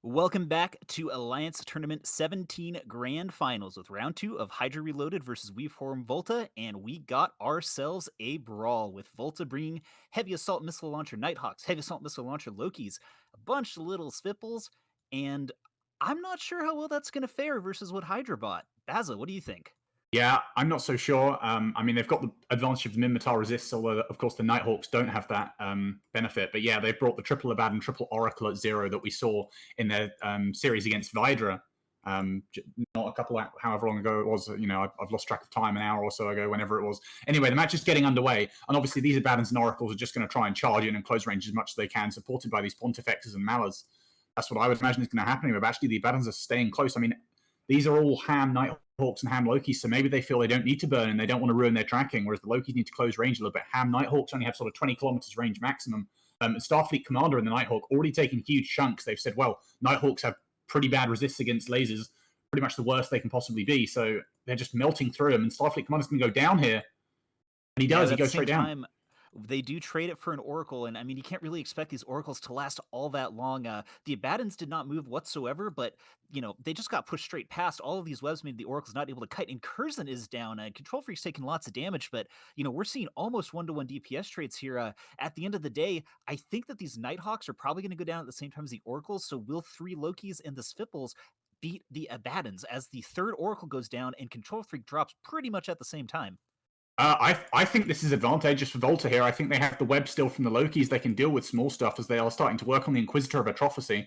Welcome back to Alliance Tournament 17 Grand Finals with round 2 of Hydra Reloaded versus V0LTA, and we got ourselves a brawl with Volta bringing Heavy Assault Missile Launcher Nighthawks, Heavy Assault Missile Launcher Lokis, a bunch of little Spipples, and I'm not sure how well that's going to fare versus what Hydra bought. Baza, what do you think? Yeah, I'm not so sure. I mean, they've got the advantage of the Minmatar resists, although, of course, the Nighthawks don't have that benefit. But yeah, they've brought the triple Abaddon, triple Oracle at 0 that we saw in their series against V0LTA. Not a couple, however long ago it was. I've lost track of time, an hour or so ago, whenever it was. Anyway, the match is getting underway. And obviously, these Abaddons and Oracles are just going to try and charge in and close range as much as they can, supported by these Pontifexes and Malas. That's what I would imagine is going to happen. But actually, the Abaddons are staying close. I mean, these are all ham Nighthawks and ham Lokis, so maybe they feel they don't need to burn and they don't want to ruin their tracking, whereas the Lokis need to close range a little bit. Ham Nighthawks only have sort of 20 kilometers range maximum. Starfleet Commander and the Nighthawk already taking huge chunks. They've said, well, Nighthawks have pretty bad resists against lasers, pretty much the worst they can possibly be, so they're just melting through them, and Starfleet Commander's going to go down here, and he does, he goes straight down. They do trade it for an Oracle, and I mean, you can't really expect these Oracles to last all that long. The Abaddons did not move whatsoever, but, they just got pushed straight past. All of these webs made the Oracles not able to kite, and Curzon is down, and Control Freak's taking lots of damage, but, we're seeing almost one-to-one DPS trades here. At the end of the day, I think that these Nighthawks are probably going to go down at the same time as the Oracles, so will 3 Lokis and the Svipples beat the Abaddons as the third Oracle goes down and Control Freak drops pretty much at the same time? I think this is advantageous for Volta here. I think they have the web still from the Lokis. They can deal with small stuff as they are starting to work on the Inquisitor of Atrophy.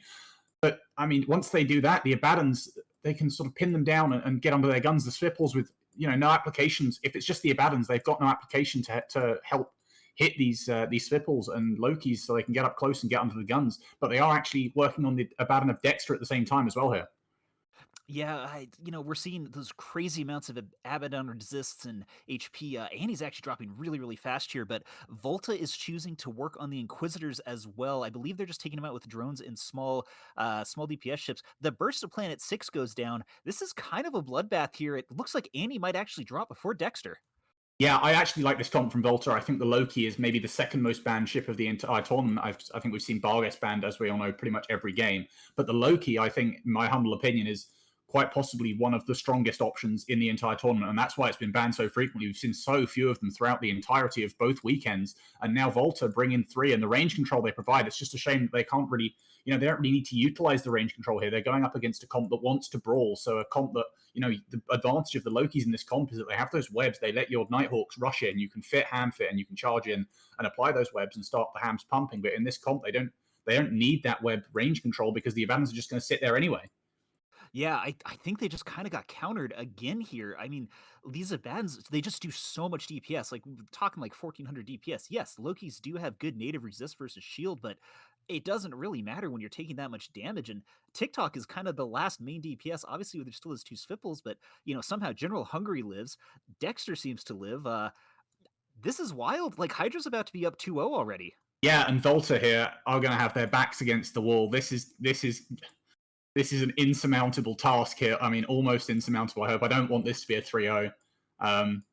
But, I mean, once they do that, the Abaddons, they can sort of pin them down and get under their guns. The Svipples with, no applications. If it's just the Abaddons, they've got no application to help hit these Svipples and Lokis so they can get up close and get under the guns. But they are actually working on the Abaddon of Dexter at the same time as well here. Yeah, we're seeing those crazy amounts of Abaddon resists and HP, and he's actually dropping really, really fast here, but Volta is choosing to work on the Inquisitors as well. I believe they're just taking them out with drones and small DPS ships. The burst of Planet 6 goes down. This is kind of a bloodbath here. It looks like Annie might actually drop before Dexter. Yeah, I actually like this comp from Volta. I think the Loki is maybe the second most banned ship of the entire tournament. I think we've seen Bargas banned, as we all know, pretty much every game. But the Loki, I think, in my humble opinion, is quite possibly one of the strongest options in the entire tournament, and that's why it's been banned so frequently. We've seen so few of them throughout the entirety of both weekends, and now Volta bring in 3, and the range control they provide, it's just a shame that they can't really, they don't really need to utilize the range control here. They're going up against a comp that wants to brawl, so a comp that, the advantage of the Lokis in this comp is that they have those webs. They let your Nighthawks rush in. You can ham fit, and you can charge in and apply those webs and start the hams pumping. But in this comp, they don't need that web range control because the Abaddons are just going to sit there anyway. Yeah, I think they just kind of got countered again here. I mean, these Abaddons, they just do so much DPS. Like, we're talking like 1400 DPS. Yes, Lokis do have good native resist versus shield, but it doesn't really matter when you're taking that much damage. And TikTok is kind of the last main DPS. Obviously, there still is 2 Svipples, but, somehow General Hungary lives. Dexter seems to live. This is wild. Like, Hydra's about to be up 2-0 already. Yeah, and Volta here are going to have their backs against the wall. This is an insurmountable task here. I mean, almost insurmountable. I hope. I don't want this to be a 3-0.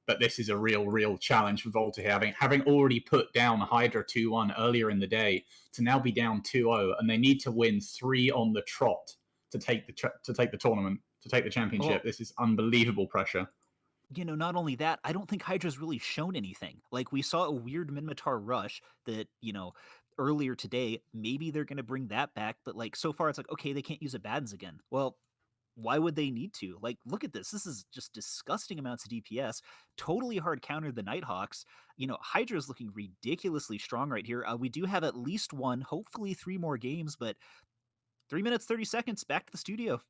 But this is a real challenge for Volta here. Having already put down HYDRA 2-1 earlier in the day, to now be down 2-0, and they need to win 3 on the trot to take the tournament, to take the championship. This is unbelievable pressure. Not only that, I don't think Hydra's really shown anything. Like, we saw a weird Minmatar rush that, earlier today. Maybe they're going to bring that back, but, like, so far it's like, okay, they can't use Abaddons again. Well, why would they need to? Like, look at this. This is just disgusting amounts of DPS. Totally hard counter the Nighthawks. Hydra's looking ridiculously strong right here. We do have at least 1, hopefully 3 more games, but 3 minutes, 30 seconds, back to the studio.